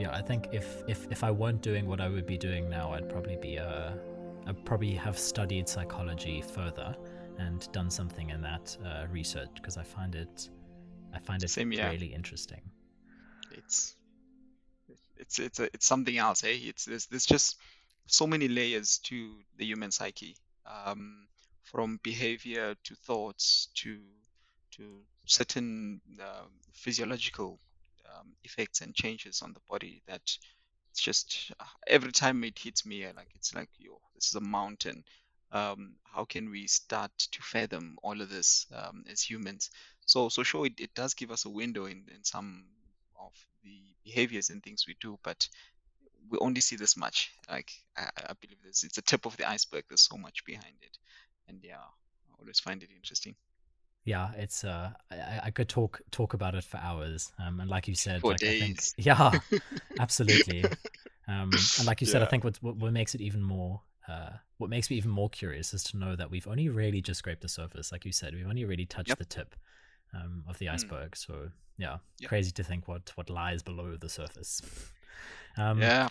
I think if I weren't doing what I would be doing now, I'd probably have studied psychology further and done something in that research, because I find it Same here. really interesting. It's it's something else, eh? There's just so many layers to the human psyche, um, from behavior to thoughts to certain physiological effects and changes on the body that it's just every time it hits me, like it's like, yo, this is a mountain. How can we start to fathom all of this as humans? So sure, it does give us a window in some of the behaviors and things we do, but we only see this much. Like I believe this, it's a tip of the iceberg. There's so much behind it, and yeah, I always find it interesting. Yeah, it's I could talk about it for hours. And like you said, For like I think, days. yeah, absolutely. And like you said, I Yeah. think what makes it even more what makes me even more curious is to know that we've only really just scraped the surface. Like you said, we've only really touched Yep. the tip of the Mm. iceberg. So yeah, Yep. crazy to think what lies below the surface. Um, Yeah.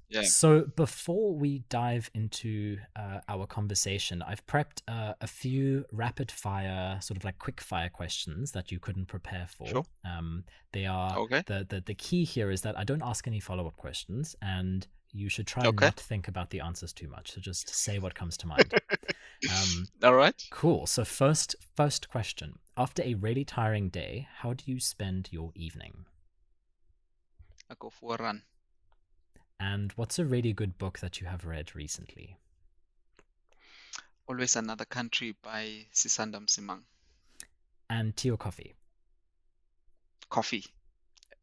Yeah. so before we dive into our conversation, I've prepped a few rapid fire, sort of like quick fire questions that you couldn't prepare for. Sure. They are Okay. the key here is that I don't ask any follow up questions, and you should try and Okay. not think about the answers too much. So just say what comes to mind. Um, All right. cool. So first question: after a really tiring day, how do you spend your evening? I go for a run. And what's a really good book that you have read recently? Always Another Country by Sisanda Msimang. And tea or coffee? Coffee,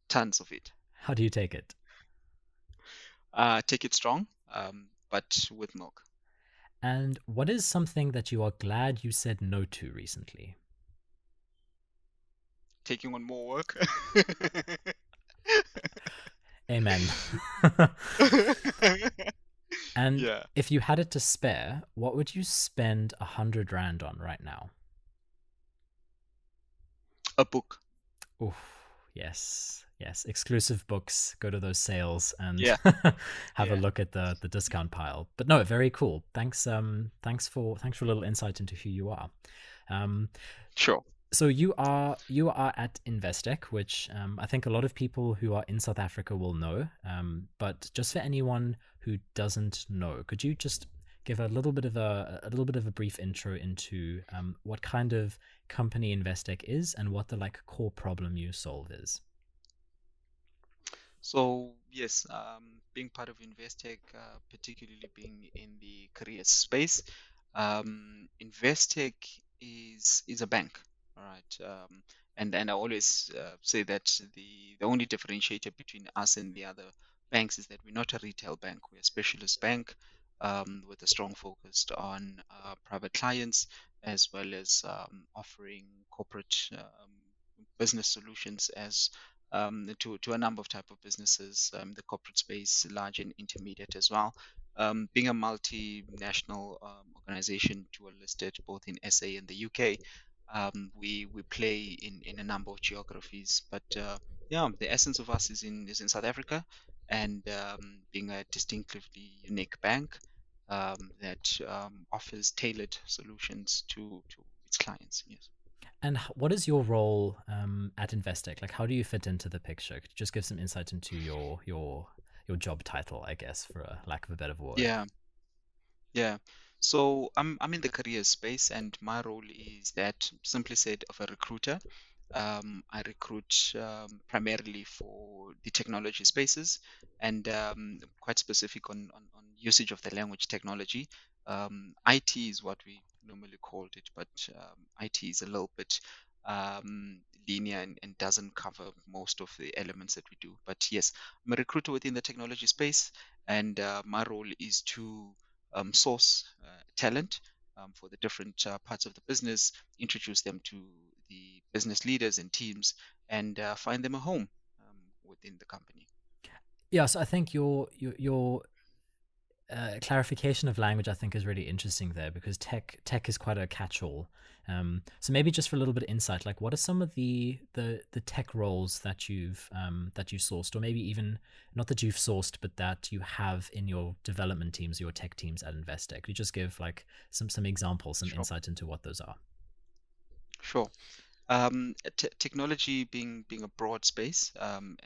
tons of it. How do you take it? Take it strong, but with milk. And what is something that you are glad you said no to recently? Taking on more work. Amen. And Yeah, if you had it to spare, what would you spend 100 Rand on right now? a book. Oof, yes, yes. Exclusive books. Go to those sales and Yeah, have a yeah, look at the discount pile. But no, very cool. Thanks for a little insight into who you are. Um, sure. so you are at Investec, which I think a lot of people who are in South Africa will know. But just for anyone who doesn't know, could you just give a little bit of a brief intro into what kind of company Investec is and what the like core problem you solve is? So yes, being part of Investec, particularly being in the career space, Investec is a bank, all right. And I always say that the only differentiator between us and the other banks is that we're not a retail bank. We're a specialist bank, with a strong focus on private clients, as well as offering corporate business solutions as to a number of type of businesses, the corporate space, large and intermediate as well. Being a multinational organization, dual listed both in SA and the UK, we play in a number of geographies. But yeah, the essence of us is in South Africa, and being a distinctively unique bank that offers tailored solutions to its clients. Yes. And what is your role at Investec? Like, how do you fit into the picture? Could you just give some insight into your job title, I guess, for a lack of a better word? Yeah. Yeah. So I'm in the career space, and my role is that, simply said, of a recruiter. I recruit primarily for the technology spaces, and quite specific on usage of the language technology. IT is what we normally called it, but IT is a little bit linear and doesn't cover most of the elements that we do. But yes, I'm a recruiter within the technology space, and my role is to source talent for the different parts of the business, introduce them to the business leaders and teams, and find them a home within the company. Yes, I think your clarification of language I think is really interesting there, because tech is quite a catch-all. So maybe just for a little bit of insight, like what are some of the tech roles that you sourced, or maybe even not that you've sourced, but that you have in your development teams, your tech teams at Investec? Could you just give like some examples, some Sure, insight into what those are? sure. Technology being a broad space, and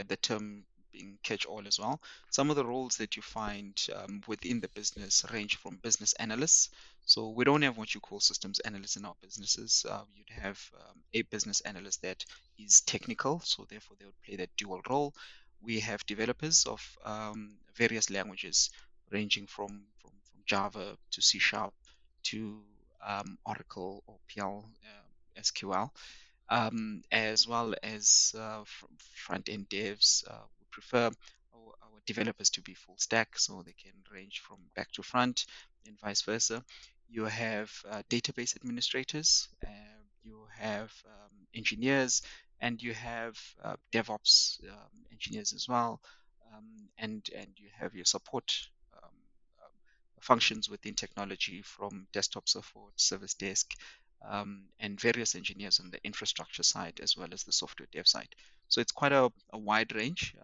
the term being catch-all as well. Some of the roles that you find within the business range from business analysts. So we don't have what you call systems analysts in our businesses. You'd have a business analyst that is technical, so therefore they would play that dual role. We have developers of various languages, ranging from Java to C Sharp to Oracle or PL. SQL, as well as front-end devs. We prefer our developers to be full stack, so they can range from back to front and vice versa. You have database administrators, you have engineers, and you have DevOps engineers as well, and you have your support um, functions within technology from desktop support, service desk, and various engineers on the infrastructure side as well as the software dev side. So it's quite a wide range.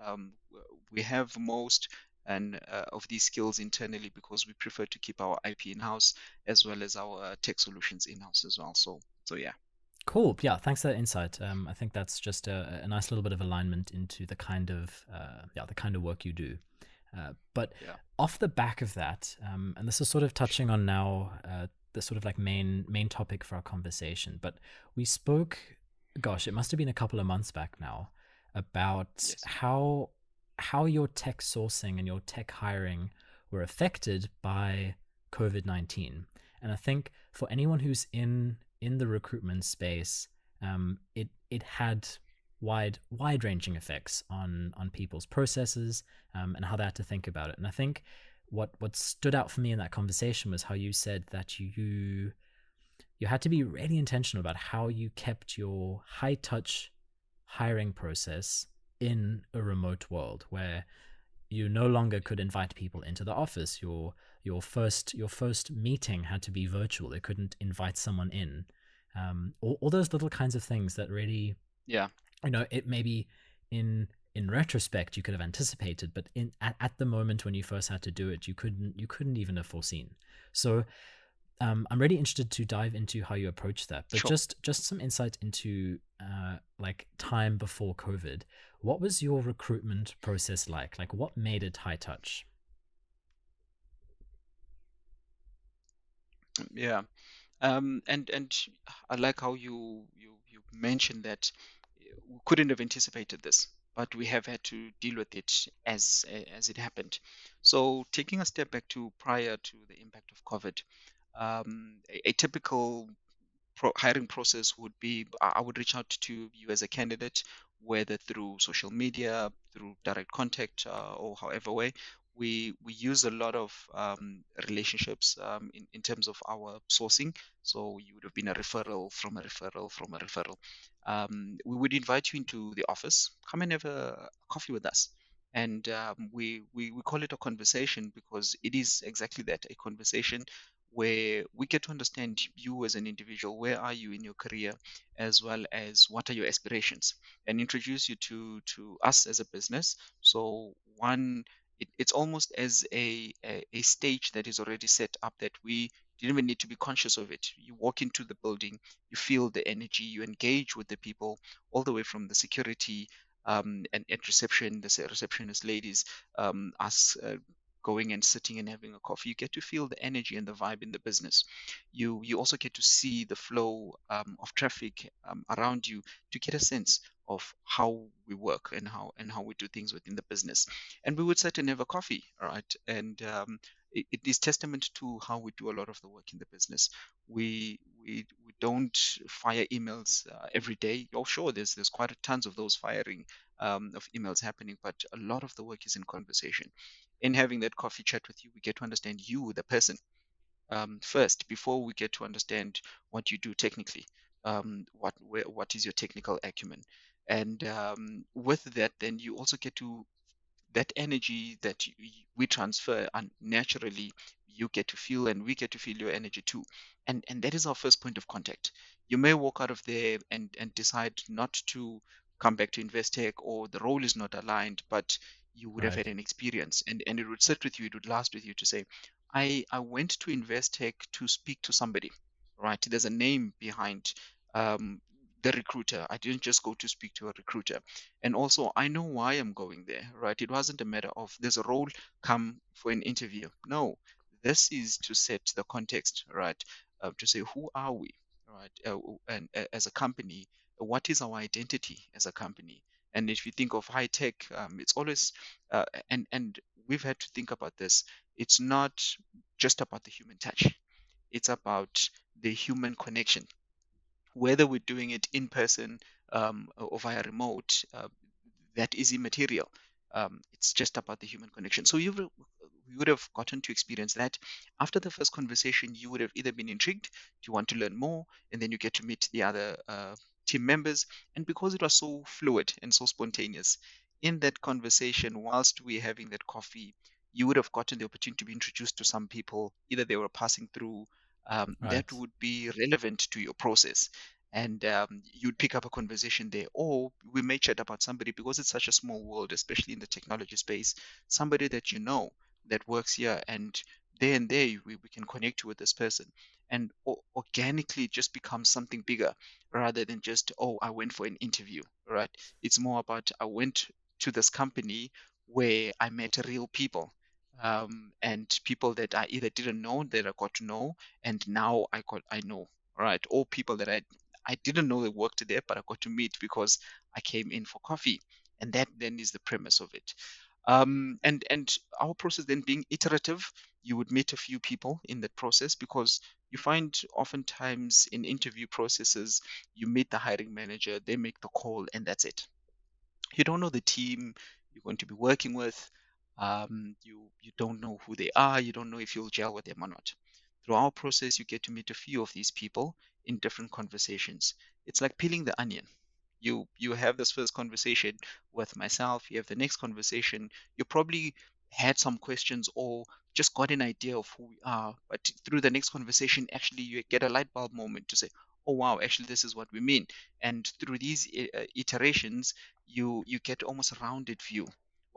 We have most and of these skills internally because we prefer to keep our IP in-house as well as our tech solutions in-house as well. So yeah, Cool. Yeah, thanks for that insight. I think that's just a nice little bit of alignment into the kind of work you do. But yeah, off the back of that, and this is sort of touching on now the sort of like main topic for our conversation. But we spoke, gosh, it must have been a couple of months back now, about yes, how your tech sourcing and your tech hiring were affected by COVID-19. And I think for anyone who's in the recruitment space, it had wide ranging effects on people's processes, and how they had to think about it. And I think what stood out for me in that conversation was how you said that you had to be really intentional about how you kept your high touch hiring process in a remote world where you no longer could invite people into the office. Your first meeting had to be virtual. They couldn't invite someone in. All those little kinds of things that really, yeah, it maybe in retrospect you could have anticipated, but at the moment when you first had to do it, you couldn't even have foreseen. So I'm really interested to dive into how you approach that, but sure. just some insight into like time before COVID. What was your recruitment process like? Like, what made it high touch? Yeah. And I like how you mentioned that we couldn't have anticipated this, but we have had to deal with it as it happened. So taking a step back to prior to the impact of COVID, a typical hiring process would be I would reach out to you as a candidate, whether through social media, through direct contact, or however way. We use a lot of relationships in terms of our sourcing. So you would have been a referral from a referral from a referral. We would invite you into the office, come and have a coffee with us. And we call it a conversation because it is exactly that, a conversation where we get to understand you as an individual. Where are you in your career, as well as what are your aspirations, and introduce you to us as a business. So it's almost as a stage that is already set up that we didn't even need to be conscious of it. You walk into the building, you feel the energy, you engage with the people, all the way from the security, and at reception, the receptionist ladies, us going and sitting and having a coffee. You get to feel the energy and the vibe in the business. You also get to see the flow of traffic around you, to get a sense of how we work and how we do things within the business. And we would sit and have a coffee, all right? And it is testament to how we do a lot of the work in the business. We don't fire emails every day. Oh, sure, there's quite a tons of those firing of emails happening, but a lot of the work is in conversation. In having that coffee chat with you, we get to understand you, the person, first, before we get to understand what you do technically. What is your technical acumen? And with that, then you also get to that energy that we transfer, and naturally you get to feel and we get to feel your energy too. And that is our first point of contact. You may walk out of there and decide not to come back to Investec, or the role is not aligned, but you would have Right. had an experience, and it would sit with you, it would last with you to say, I went to Investec to speak to somebody, right? There's a name behind um, the recruiter. I didn't just go to speak to a recruiter. And also, I know why I'm going there, right? It wasn't a matter of there's a role, come for an interview. No, this is to set the context, right? To say, who are we, right? And as a company, what is our identity as a company? And if you think of high tech, it's always, and we've had to think about this. It's not just about the human touch. It's about the human connection, whether we're doing it in person or via remote, that is immaterial. It's just about the human connection. So you would have gotten to experience that. After the first conversation, you would have either been intrigued, do you want to learn more, and then you get to meet the other team members. And because it was so fluid and so spontaneous, in that conversation, whilst we're having that coffee, you would have gotten the opportunity to be introduced to some people, either they were passing through, that Right. would be relevant to your process, and you'd pick up a conversation there, or we may chat about somebody, because it's such a small world, especially in the technology space, somebody that you know that works here, and there and there we can connect you with this person, and organically it just becomes something bigger, rather than just, oh, I went for an interview, right? It's more about, I went to this company where I met real people, and people that I either didn't know that I got to know, and now I know, right? Or people that I didn't know they worked there, but I got to meet because I came in for coffee. And that then is the premise of it. And our process then being iterative, you would meet a few people in that process, because you find oftentimes in interview processes, you meet the hiring manager, they make the call, and that's it. You don't know the team you're going to be working with. You don't know who they are. You don't know if you'll gel with them or not. Through our process, you get to meet a few of these people in different conversations. It's like peeling the onion. You have this first conversation with myself. You have the next conversation. You probably had some questions or just got an idea of who we are, but through the next conversation, actually, you get a light bulb moment to say, "Oh wow, actually, this is what we mean." And through these iterations, you get almost a rounded view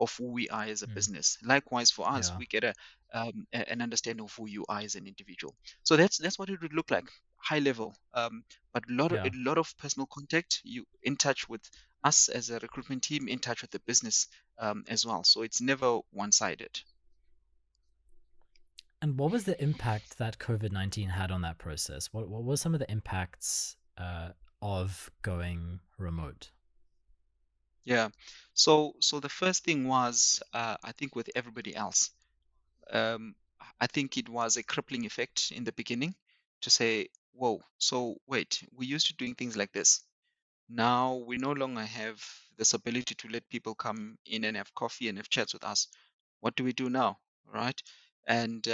of who we are as a Mm. business. Likewise, for us, Yeah. we get an understanding of who you are as an individual. So that's what it would look like, high level. But a Yeah. lot of personal contact. You in touch with us as a recruitment team, in touch with the business as well. So it's never one-sided. And what was the impact that COVID-19 had on that process? What were some of the impacts of going remote? Yeah. So the first thing was, I think with everybody else, um, I think it was a crippling effect in the beginning to say, whoa, so wait, we used to doing things like this. Now we no longer have this ability to let people come in and have coffee and have chats with us. What do we do now? Right? And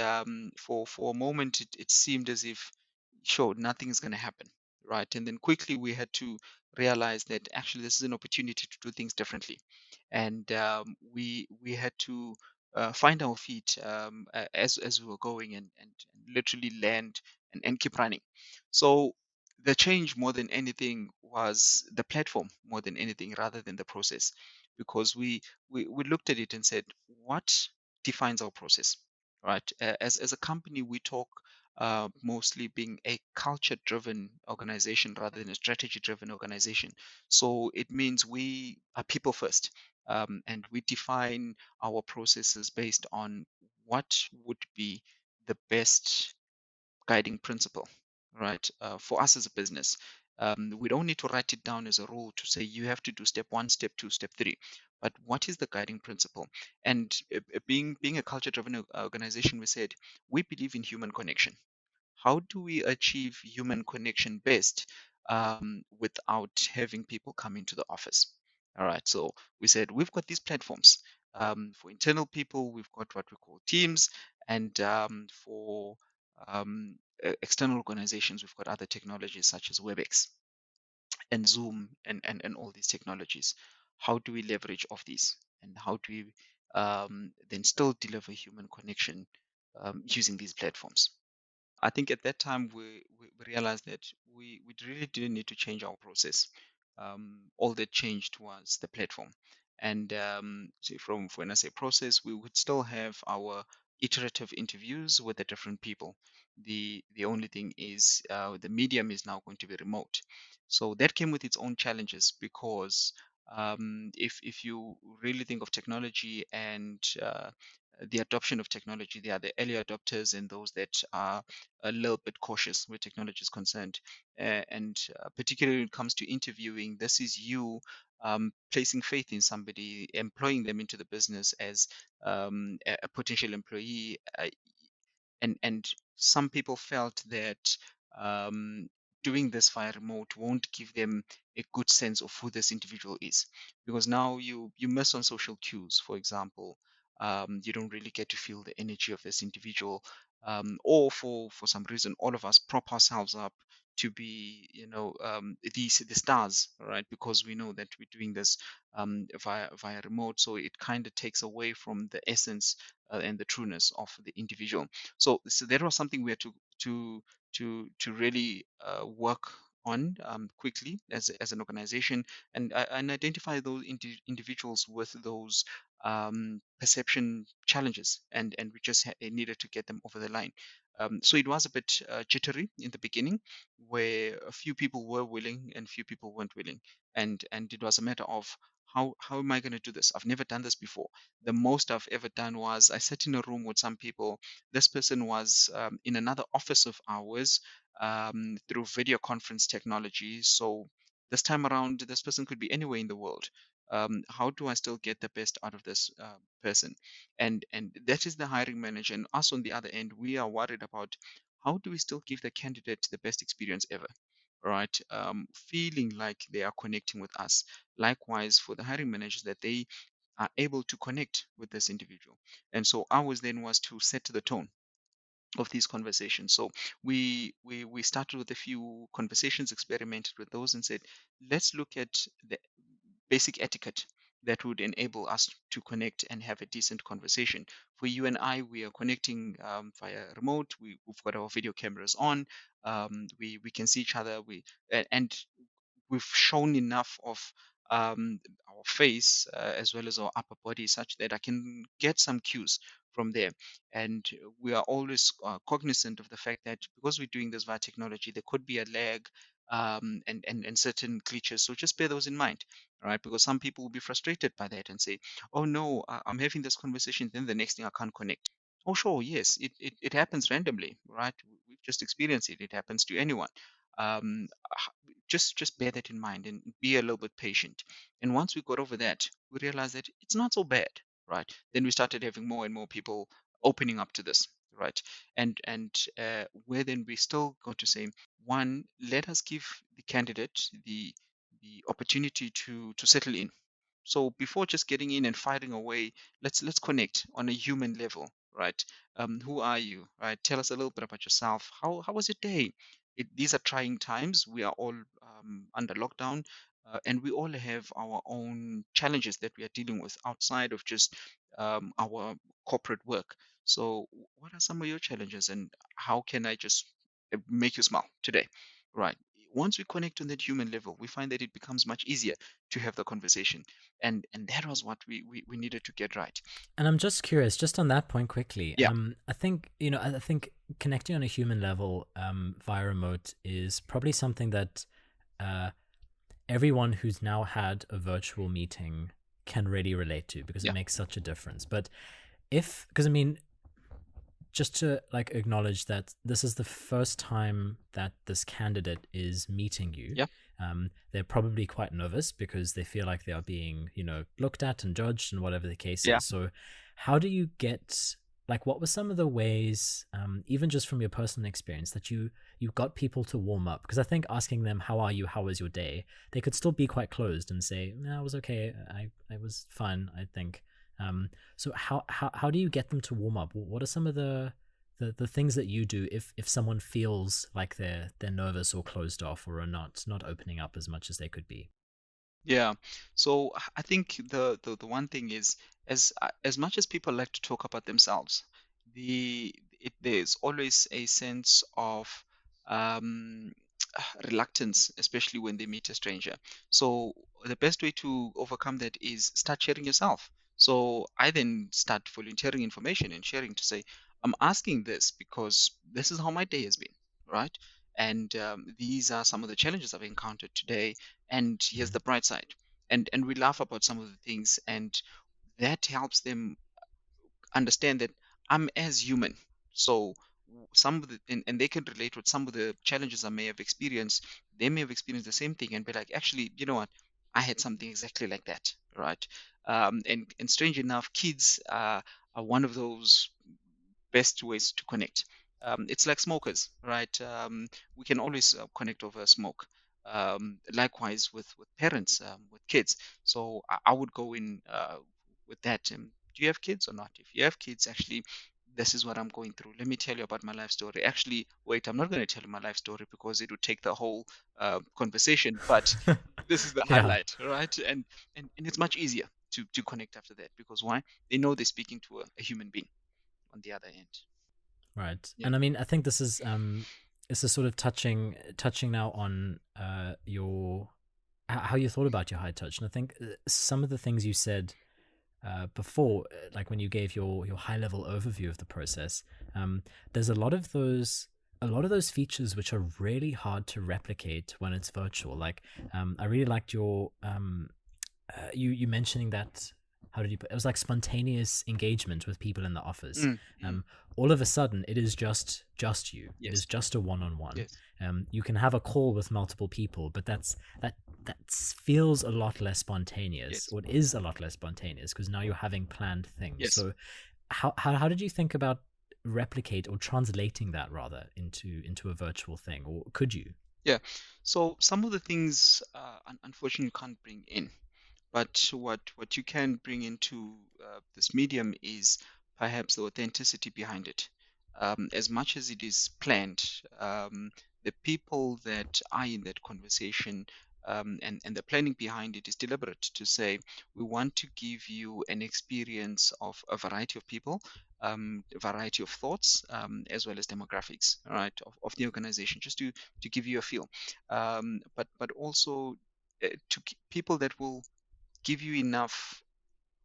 for a moment, it seemed as if, sure, nothing is going to happen. Right? And then quickly we had to realize that actually this is an opportunity to do things differently. And we had to find our feet as we were going, and literally land and keep running. So the change more than anything was the platform more than anything, rather than the process, because we looked at it and said, what defines our process, right? As a company, we talk mostly being a culture driven organization rather than a strategy driven organization. So it means we are people first, and we define our processes based on what would be the best guiding principle, right? For us as a business, we don't need to write it down as a rule to say you have to do step one, step two, step three. But what is the guiding principle? And being a culture-driven organization, we said we believe in human connection. How do we achieve human connection best without having people come into the office? All right, so we said we've got these platforms. For internal people, we've got what we call teams, and for external organizations, we've got other technologies such as WebEx and Zoom and all these technologies. How do we leverage off these? And how do we then still deliver human connection using these platforms. I think at that time we realized that we really didn't need to change our process. All that changed was the platform. And so from when I say process, we would still have our iterative interviews with the different people. The only thing is the medium is now going to be remote. So that came with its own challenges because if you really think of technology and the adoption of technology, there are the early adopters and those that are a little bit cautious where technology is concerned. And particularly when it comes to interviewing, this is you placing faith in somebody, employing them into the business as a potential employee. And some people felt that um, doing this via remote won't give them a good sense of who this individual is, because now you miss on social cues. For example, you don't really get to feel the energy of this individual, or for some reason all of us prop ourselves up to be, the stars, right? Because we know that we're doing this via remote, so it kind of takes away from the essence and the trueness of the individual. So that was something we had to really work on quickly as an organization, and identify those individuals with those perception challenges, and we just needed to get them over the line. So it was a bit jittery in the beginning, where a few people were willing and few people weren't willing, and it was a matter of how am I going to do this? I've never done this before. The most I've ever done was I sat in a room with some people. This person was in another office of ours through video conference technology. So this time around, this person could be anywhere in the world. How do I still get the best out of this person? And that is the hiring manager. And us on the other end, we are worried about how do we still give the candidate the best experience ever, right? Feeling like they are connecting with us. Likewise, for the hiring managers, that they are able to connect with this individual. And so ours then was to set the tone of these conversations. So we started with a few conversations, experimented with those, and said, let's look at the basic etiquette that would enable us to connect and have a decent conversation. For you and I, we are connecting via remote. We've got our video cameras on. We can see each other. And we've shown enough of our face as well as our upper body such that I can get some cues from there. And we are always cognizant of the fact that because we're doing this via technology, there could be a lag and certain glitches. So just bear those in mind, right? Because some people will be frustrated by that and say, oh no, I'm having this conversation, then the next thing I can't connect. Oh, sure, yes, it happens randomly, right? We've just experienced it. It happens to anyone. Um, just bear that in mind and be a little bit patient. And once we got over that, we realized that it's not so bad, right? Then we started having more and more people opening up to this, right? And where then we still got to say, one, let us give the candidate the opportunity to settle in. So before just getting in and firing away, let's connect on a human level, right? Who are you, right? Tell us a little bit about yourself. How was your day? These are trying times. We are all under lockdown, and we all have our own challenges that we are dealing with outside of just our corporate work. So, what are some of your challenges, and how can I just make you smile today? Right. Once we connect on that human level, we find that it becomes much easier to have the conversation, and that was what we needed to get right. And I'm just curious, just on that point quickly. Yeah, I think I think connecting on a human level via remote is probably something that uh, everyone who's now had a virtual meeting can really relate to because it yeah, makes such a difference. But because I mean, just to like acknowledge that this is the first time that this candidate is meeting you. yeah, They're probably quite nervous because they feel like they are being, looked at and judged and whatever the case yeah. is. So, how do you get like what were some of the ways, even just from your personal experience, that you got people to warm up? Because I think asking them how are you, how was your day, they could still be quite closed and say, no, I was okay, I was fine, I think. So how do you get them to warm up? What are some of the things that you do if someone feels like they're nervous or closed off or are not opening up as much as they could be? Yeah. So I think the one thing is, as much as people like to talk about themselves, there's always a sense of um, reluctance, especially when they meet a stranger. So the best way to overcome that is start sharing yourself. So I then start volunteering information and sharing to say, I'm asking this because this is how my day has been, right? And these are some of the challenges I've encountered today, and here's Mhm. the bright side. And we laugh about some of the things, and that helps them understand that I'm as human. So some of the and they can relate with some of the challenges I may have experienced. They may have experienced the same thing and be like, actually, you know what? I had something exactly like that, right? And strange enough, kids are one of those best ways to connect. It's like smokers, right? We can always connect over smoke. Likewise with parents, with kids. So I would go in with that. Do you have kids or not? If you have kids, actually, this is what I'm going through. Let me tell you about my life story. Actually, wait, I'm not going to tell you my life story because it would take the whole conversation. But this is the Yeah. highlight, right? And it's much easier to connect after that, because why? They know they're speaking to a human being on the other end. Right. Yeah. And I mean, I think this is sort of touching now on your how you thought about your high touch. And I think some of the things you said before, like when you gave your high level overview of the process, there's a lot of those features which are really hard to replicate when it's virtual. Like, I really liked your you mentioning that. How did you put it? Was like spontaneous engagement with people in the office. Mm, mm. Um, all of a sudden, it is just you. It is Yes. just a one on one. Yes. You can have a call with multiple people, but that that feels a lot less spontaneous, Yes. or it is a lot less spontaneous because now you're having planned things. Yes. So, how did you think about replicate or translating that rather into a virtual thing, or could you? Yeah. So some of the things, unfortunately, you can't bring in. But what you can bring into this medium is perhaps the authenticity behind it. As much as it is planned, the people that are in that conversation, and the planning behind it is deliberate to say, we want to give you an experience of a variety of people, a variety of thoughts, as well as demographics, all right, of the organization, just to give you a feel. But also people that will give you enough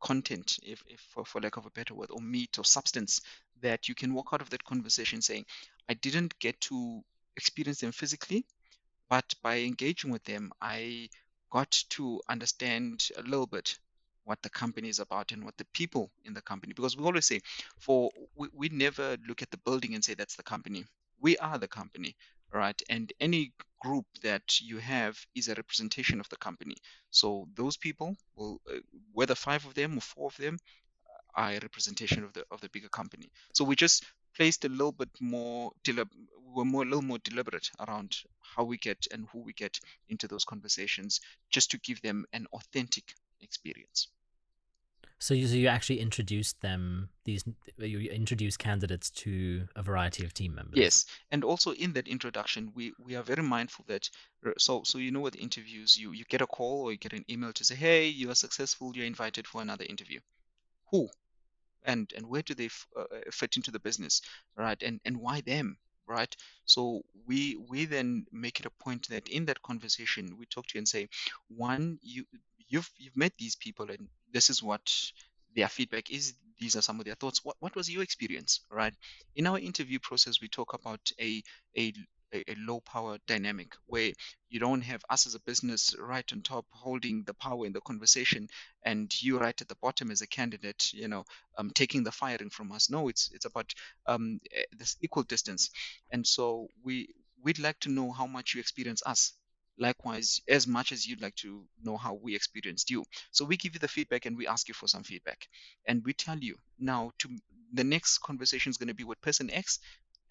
content, if for lack of a better word, or meat or substance, that you can walk out of that conversation saying, I didn't get to experience them physically, but by engaging with them, I got to understand a little bit what the company is about and what the people in the company, because we always say, we never look at the building and say that's the company. We are the company, right? And any group that you have is a representation of the company. So those people will, whether five of them or four of them, are a representation of the bigger company. So we just placed a little bit more, we were more a little more deliberate around how we get and who we get into those conversations, just to give them an authentic experience. So you actually introduced them these you introduced candidates to a variety of team members. Yes, and also in that introduction, we are very mindful that, so you know, with interviews, you get a call or you get an email to say, hey, you are successful, you're invited for another interview. Who? And where do they fit into the business, right? And why them, right? So we then make it a point that in that conversation we talk to you and say, one, you've met these people, and this is what their feedback is. These are some of their thoughts. What was your experience, right? In our interview process, we talk about a a low power dynamic where you don't have us as a business right on top holding the power in the conversation, and you right at the bottom as a candidate, taking the firing from us. No, it's about this equal distance. And so we'd like to know how much you experience us. Likewise, as much as you'd like to know how we experienced you. So we give you the feedback and we ask you for some feedback. And we tell you now, to the next conversation is going to be with person X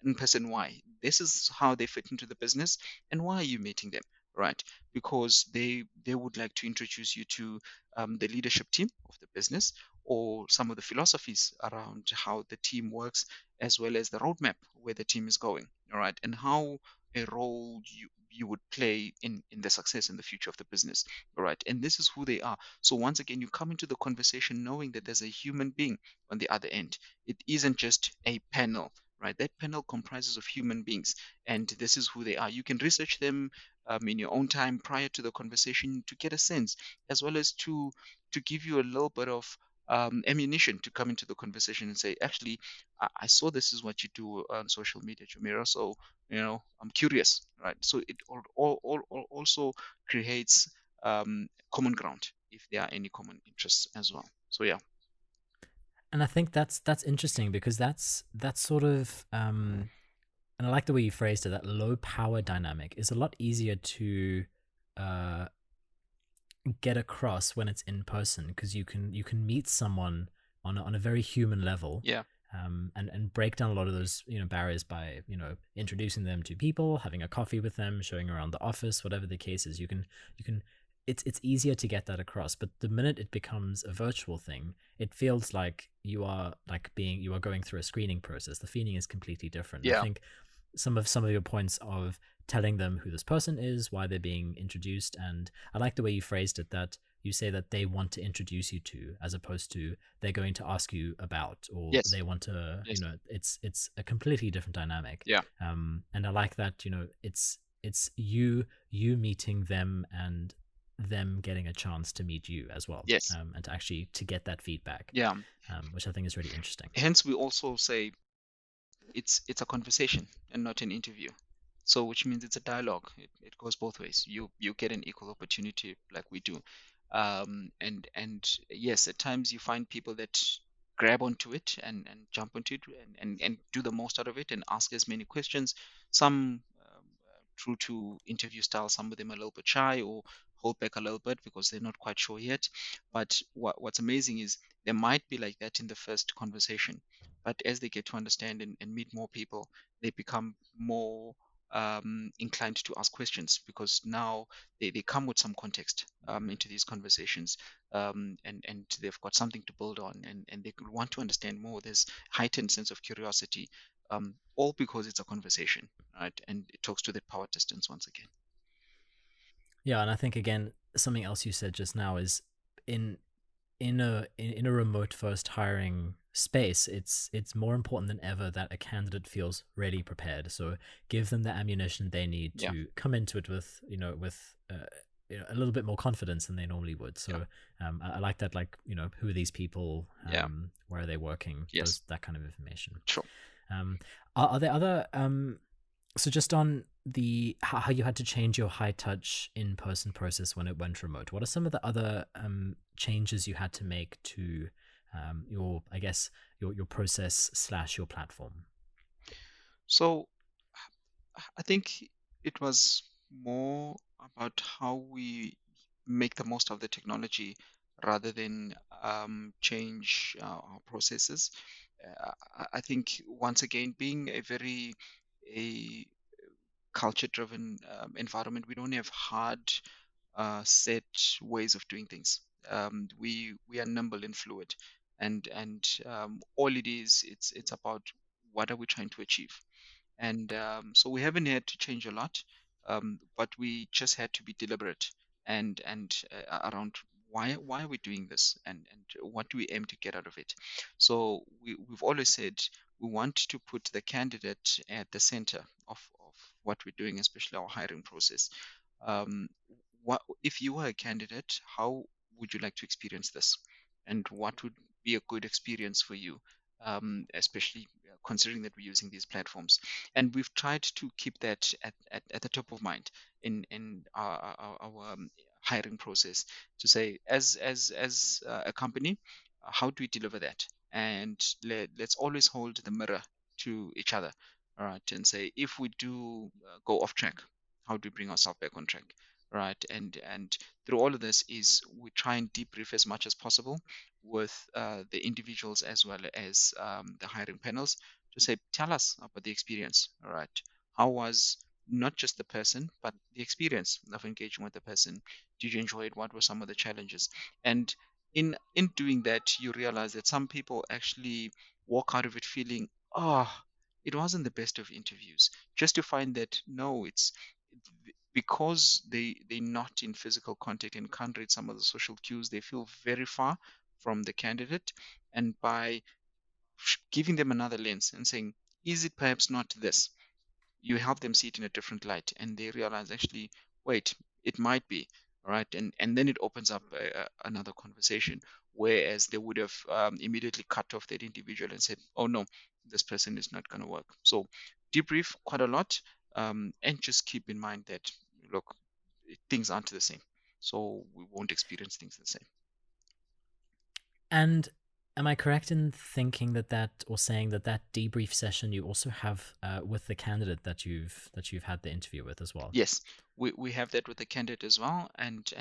and person Y. This is how they fit into the business, and why are you meeting them, right? Because they would like to introduce you to the leadership team of the business, or some of the philosophies around how the team works, as well as the roadmap where the team is going, all right, and how a role you would play in the success and the future of the business, all right, and this is who they are. So once again, you come into the conversation knowing that there's a human being on the other end. It isn't just a panel, right? That panel comprises of human beings, and this is who they are. You can research them in your own time prior to the conversation to get a sense, as well as to give you a little bit of ammunition to come into the conversation and say, actually, I saw this is what you do on social media, Jamira. So, I'm curious, right? So it also creates common ground if there are any common interests as well. So yeah, And I think that's interesting because that's sort of and I like the way you phrased it. That low power dynamic is a lot easier to uh, get across when it's in person because you can meet someone on a very human level, yeah, and break down a lot of those barriers by introducing them to people, having a coffee with them, showing around the office, whatever the case is. You can it's easier to get that across. But the minute it becomes a virtual thing, it feels like you are going through a screening process. The feeling is completely different. I yeah, think some of your points of telling them who this person is, why they're being introduced, and I like the way you phrased it, that you say that they want to introduce you to, as opposed to they're going to ask you about, or yes, they want to, yes, it's a completely different dynamic. yeah, And I like that, it's you meeting them and them getting a chance to meet you as well, yes, and to actually to get that feedback, yeah. which I think is really interesting. Hence, we also say it's a conversation and not an interview. So which means it's a dialogue. It goes both ways. You get an equal opportunity like we do. And yes, at times you find people that grab onto it and jump onto it and do the most out of it and ask as many questions. Some true to interview style, some of them are a little bit shy or hold back a little bit because they're not quite sure yet. But what's amazing is they might be like that in the first conversation, but as they get to understand and meet more people, they become more inclined to ask questions because now they come with some context into these conversations, and they've got something to build on, and they want to understand more. There's heightened sense of curiosity, all because it's a conversation, right? And it talks to that power distance once again. Yeah, and I think again something else you said just now is in in a remote first hiring space, it's more important than ever that a candidate feels really prepared. So give them the ammunition they need Yeah, to come into it with a little bit more confidence than they normally would. yeah, So I like that, like who are these people, yeah, where are they working, yes, those that kind of information. sure. Are there other so just on the how you had to change your high touch in person process when it went remote, what are some of the other changes you had to make to your, I guess, your process slash your platform? So I think it was more about how we make the most of the technology rather than change our processes. I think once again, being a very a culture-driven environment, we don't have hard set ways of doing things. We are nimble and fluid, and all it is, it's about what are we trying to achieve. And so we haven't had to change a lot, but we just had to be deliberate and around why are we doing this, and what do we aim to get out of it. So we've always said we want to put the candidate at the center of what we're doing, especially our hiring process. um, what if you were a candidate, how would you like to experience this, and what would be a good experience for you, especially considering that we're using these platforms. And we've tried to keep that at the top of mind in our hiring process, to say, as a company, how do we deliver that, and let's always hold the mirror to each other, all right, and say, if we do go off track, how do we bring ourselves back on track, right? And through all of this is we try and debrief as much as possible with the individuals as well as the hiring panels, to say, tell us about the experience, all right? How was not just the person, but the experience of engaging with the person? Did you enjoy it? What were some of the challenges? And in doing that, you realize that some people actually walk out of it feeling, oh, it wasn't the best of interviews. Just to find that no, it's because they're not in physical contact and can't read some of the social cues, they feel very far from the candidate. And by giving them another lens and saying, is it perhaps not this? You help them see it in a different light, and they realize actually, wait, it might be, all right, and then it opens up another conversation. Whereas they would have immediately cut off that individual and said, oh no, this person is not going to work. So debrief quite a lot, and just keep in mind that, look, things aren't the same, so we won't experience things the same. And am I correct in thinking that or saying that debrief session you also have with the candidate that you've had the interview with as well? Yes, we have that with the candidate as well, and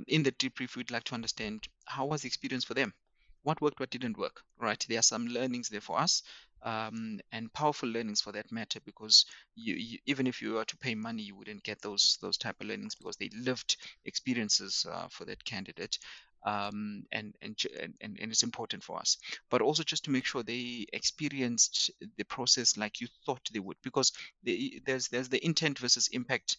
in the debrief, we'd like to understand how was the experience for them, what worked, what didn't work. Right? There are some learnings there for us, and powerful learnings for that matter, because even if you were to pay money, you wouldn't get those type of learnings because they lived experiences for that candidate. And it's important for us, but also just to make sure they experienced the process like you thought they would, because there's the intent versus impact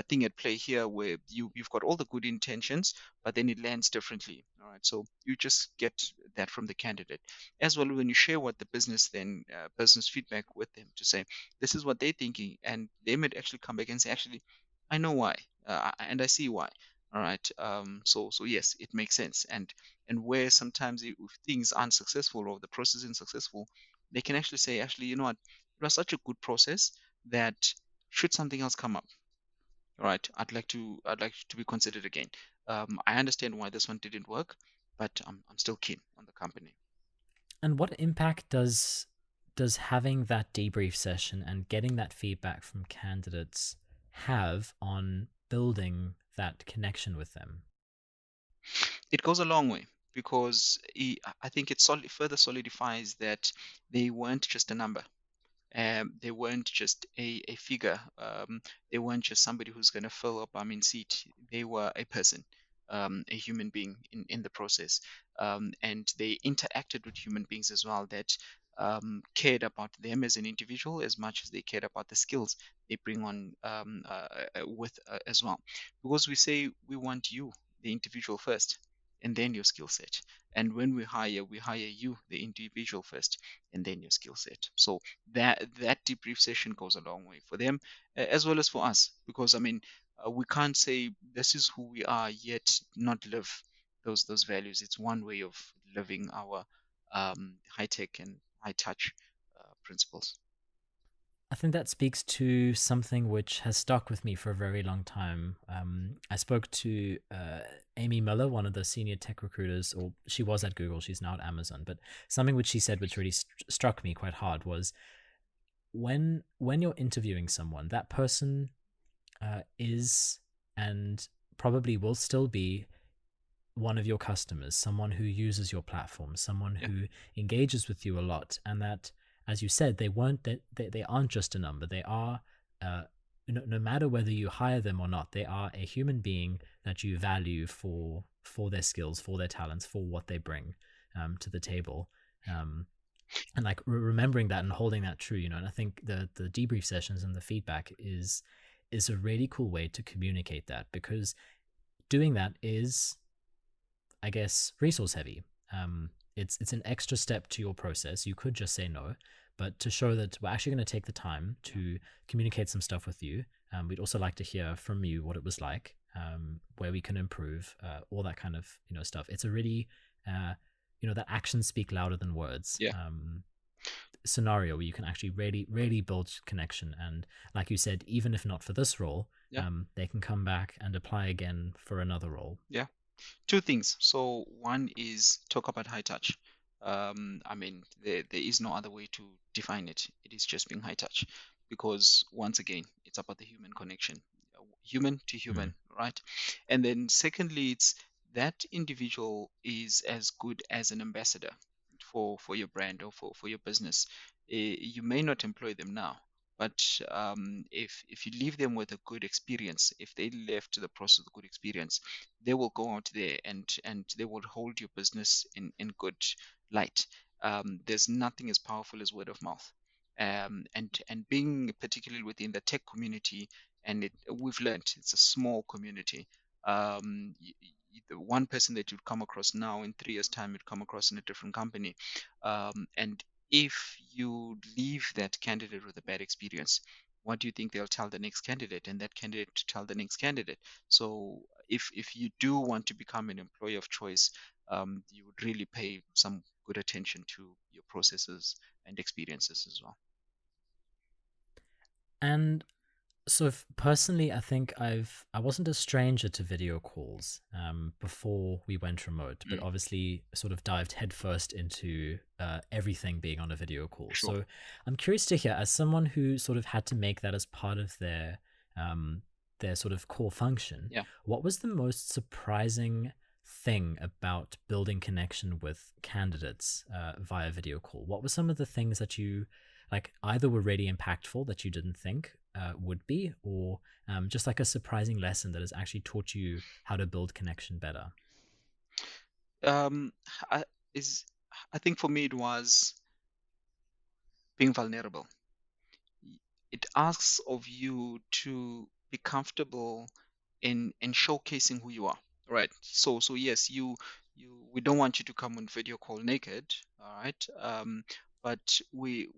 thing at play here, where you've got all the good intentions, but then it lands differently. All right, so you just get that from the candidate as well when you share what the business then business feedback with them to say this is what they're thinking, and they might actually come back and say, actually, I know why, and I see why. All right, so yes, it makes sense, and where sometimes if things aren't successful or the process isn't successful, they can actually say, actually, you know what, it was such a good process that should something else come up, all right, I'd like to be considered again. I understand why this one didn't work, but I'm still keen on the company. And what impact does having that debrief session and getting that feedback from candidates have on building that connection with them? It goes a long way because I think it further solidifies that they weren't just a number. They weren't just a figure. They weren't just somebody who's going to fill a bum in seat. They were a person, a human being in the process. And they interacted with human beings as well that cared about them as an individual as much as they cared about the skills they bring on with as well. Because we say we want you, the individual, first, and then your skill set. And when we hire you, the individual, first, and then your skill set. So that debrief session goes a long way for them, as well as for us, because I mean, we can't say this is who we are yet not live those values. It's one way of living our high tech and high touch principles. I think that speaks to something which has stuck with me for a very long time. I spoke to Amy Miller, one of the senior tech recruiters, or she was at Google, she's now at Amazon. But something which she said, which really struck me quite hard, was when you're interviewing someone, that person is and probably will still be one of your customers, someone who uses your platform, someone Yeah, who engages with you a lot, and that, as you said, they aren't just a number. They are, no matter whether you hire them or not, they are a human being that you value for their skills, for their talents, for what they bring to the table. Um, and like remembering that and holding that true, and I think the debrief sessions and the feedback is a really cool way to communicate that, because doing that is, I guess, resource heavy. It's an extra step to your process. You could just say no, but to show that we're actually going to take the time yeah, to communicate some stuff with you, we'd also like to hear from you what it was like, where we can improve, all that kind of stuff. It's a really, that actions speak louder than words. yeah, Scenario where you can actually really build connection, and like you said, even if not for this role, yeah, they can come back and apply again for another role. yeah. Two things. So one is talk about high touch. I mean, there is no other way to define it. It is just being high touch, because once again, it's about the human connection, human to Mm. human, right? And then secondly, it's that individual is as good as an ambassador for your brand or for your business. You may not employ them now, but if you leave them with a good experience, if they left the process with a good experience, they will go out there and they will hold your business in good light. There's nothing as powerful as word of mouth. and being particularly within the tech community, and we've learned it's a small community. The one person that you'd come across now, in 3 years' time, you'd come across in a different company, and if you leave that candidate with a bad experience, what do you think they'll tell the next candidate, and that candidate to tell the next candidate? So if you do want to become an employee of choice, you would really pay some good attention to your processes and experiences as well. And so personally, I think I wasn't a stranger to video calls before we went remote, but Mm, obviously sort of dived headfirst into everything being on a video call. sure. So I'm curious to hear, as someone who sort of had to make that as part of um, their sort of core function, Yeah. what was the most surprising thing about building connection with candidates via video call? What were some of the things that you like either were really impactful that you didn't think would be, or just like a surprising lesson that has actually taught you how to build connection better? Um, I, is I think for me it was being vulnerable. It asks of you to be comfortable in showcasing who you are. Right. So yes, you we don't want you to come on video call naked, all right? But we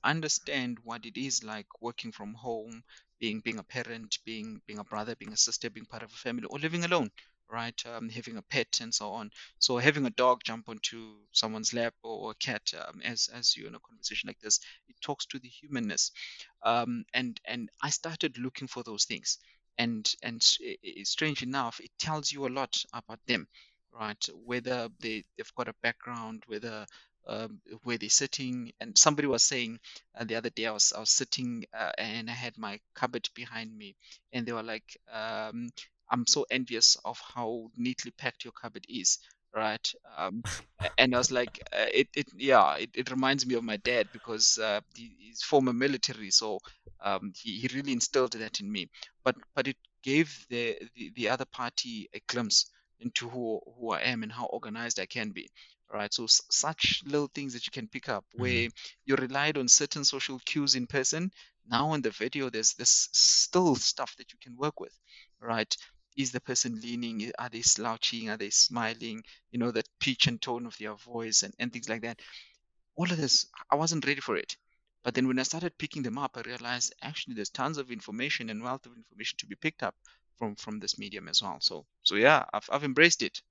understand what it is like working from home, being a parent, being a brother, being a sister, being part of a family, or living alone, right? Having a pet and so on. So having a dog jump onto someone's lap, or a cat, as you're in a conversation like this, it talks to the humanness. And I started looking for those things, and strange enough, it tells you a lot about them, right? Whether they've got a background, whether where they're sitting. And somebody was saying the other day, I was sitting, and I had my cupboard behind me, and they were like, "I'm so envious of how neatly packed your cupboard is." Right. And I was like, it reminds me of my dad, because he's former military, so he really instilled that in me. But it gave the other party a glimpse into who I am and how organized I can be. Right. So such little things that you can pick up, Mm, where you relied on certain social cues in person. Now in the video, there's this still stuff that you can work with. Right. Is the person leaning? Are they slouching? Are they smiling? That pitch and tone of their voice, and things like that. All of this, I wasn't ready for it. But then when I started picking them up, I realized actually there's tons of information and wealth of information to be picked up from this medium as well. So yeah, I've embraced it.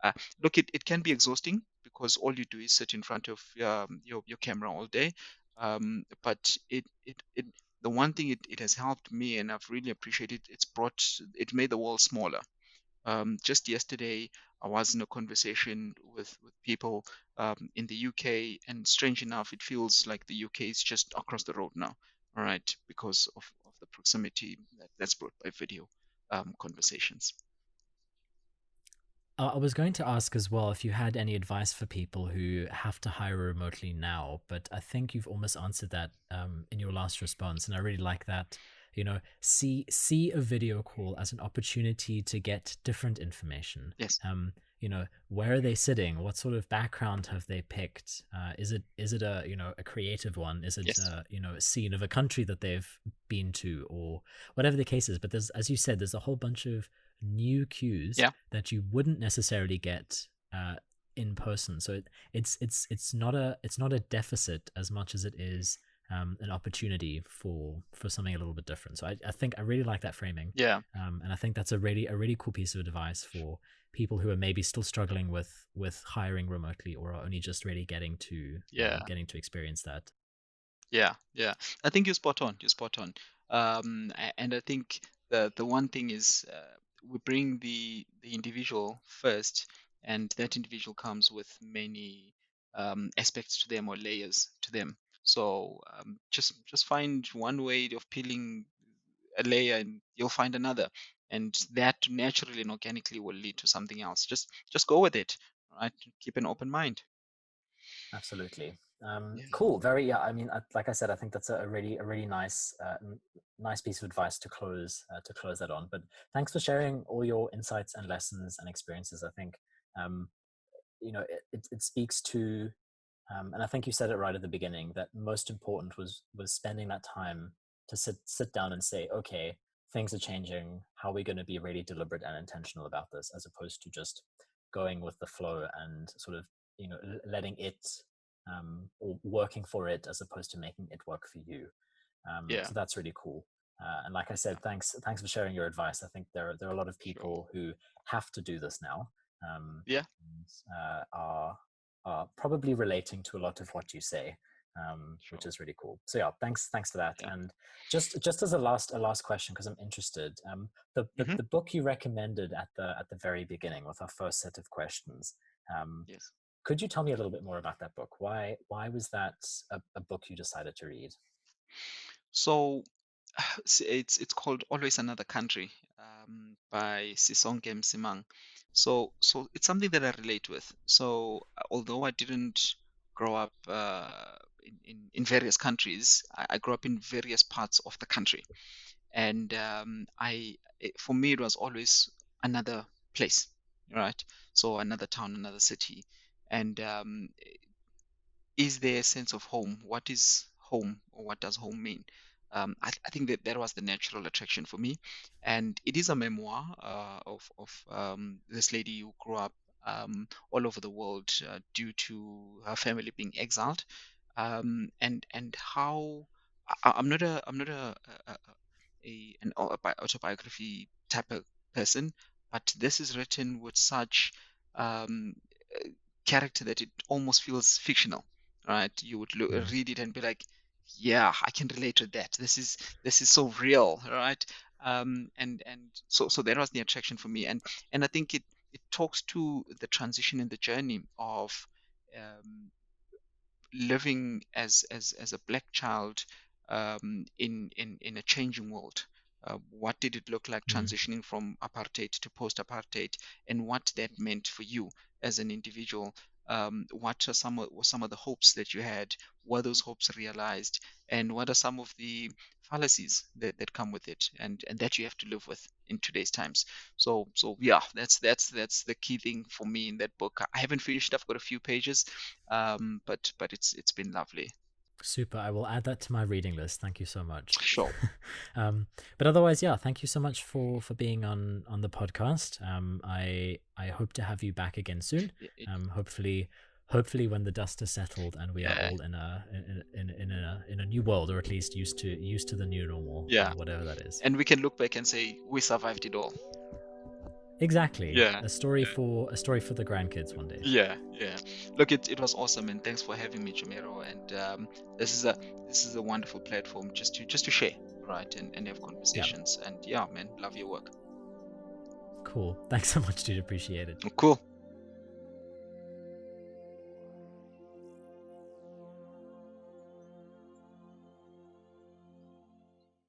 Uh, Look, it can be exhausting, because all you do is sit in front of your camera all day. But the one thing it has helped me, and I've really appreciated, it made the world smaller. Just yesterday, I was in a conversation with people in the UK, and strange enough, it feels like the UK is just across the road now, all right, because of the proximity that's brought by video conversations. I was going to ask as well if you had any advice for people who have to hire remotely now, but I think you've almost answered that in your last response, and I really like that. See a video call as an opportunity to get different information. Yes, Where are they sitting? What sort of background have they picked? Is it a a creative one? Is it yes, a scene of a country that they've been to, or whatever the case is? But there's, as you said, there's a whole bunch of new cues yeah, that you wouldn't necessarily get in person. So it's not a deficit as much as it is an opportunity for something a little bit different. So I think I really like that framing, yeah, and I think that's a really cool piece of advice for people who are maybe still struggling with hiring remotely, or are only just really getting to yeah. experience that. Yeah, yeah. I think you're spot on. You're spot on. And I think the one thing is, we bring the individual first, and that individual comes with many aspects to them, or layers to them. So just find one way of peeling a layer, and you'll find another, and that naturally and organically will lead to something else. Just go with it. Right? Keep an open mind. Absolutely. Yeah. Cool. Very. Yeah. I mean, like I said, I think that's a really nice nice piece of advice to close that on. But thanks for sharing all your insights and lessons and experiences. I think um, it speaks to And I think you said it right at the beginning that most important was spending that time to sit down and say, okay, things are changing. How are we going to be really deliberate and intentional about this, as opposed to just going with the flow and sort of letting it or working for it as opposed to making it work for you. Yeah, So that's really cool. And like I yeah, said, thanks for sharing your advice. I think there are a lot of sure. people who have to do this now, Yeah, and are probably relating to a lot of what you say, which sure. is really cool. So yeah, thanks for that. Yeah. And just as a last question, because I'm interested, Hmm. the book you recommended at the very beginning with our first set of questions. Um, Yes. could you tell me a little bit more about that book? Why was that a book you decided to read? So it's called Always Another Country, by Sisonke Msimang. So it's something that I relate with. So although I didn't grow up in various countries, I grew up in various parts of the country, and for me it was always another place, right? So another town, another city, and is there a sense of home? What is home, or what does home mean? I think that that was the natural attraction for me, and it is a memoir of this lady who grew up all over the world due to her family being exiled, and how I'm not an autobiography type of person, but this is written with such um, uh, character that it almost feels fictional, right? You would Mm. read it and be like, yeah, I can relate to that. This is so real, right? And so that was the attraction for me, and I think it talks to the transition in the journey of um, living as a black child in a changing world. What did it look like Mm. transitioning from apartheid to post-apartheid, and what that meant for you as an individual? What are some of the hopes that you had? Were those hopes realized? And what are some of the fallacies that come with it, and that you have to live with in today's times? So yeah, that's the key thing for me in that book. I haven't finished. I've got a few pages, but it's been lovely. Super. I will add that to my reading list. Thank you so much. Sure. um, but otherwise, yeah, thank you so much for being on the podcast. I hope to have you back again soon. Hopefully when the dust has settled and we are Yeah, all in a new world, or at least used to the new normal, yeah. whatever that is. And we can look back and say we survived it all. Exactly. Yeah, yeah, A story for the grandkids one day. yeah, yeah. Look, it was awesome, and thanks for having me, Jamiro. And this is a this is a wonderful platform just to share, right, and have Yeah. conversations. And yeah, man, love your work. Cool. Thanks so much, dude. Appreciate it. Cool.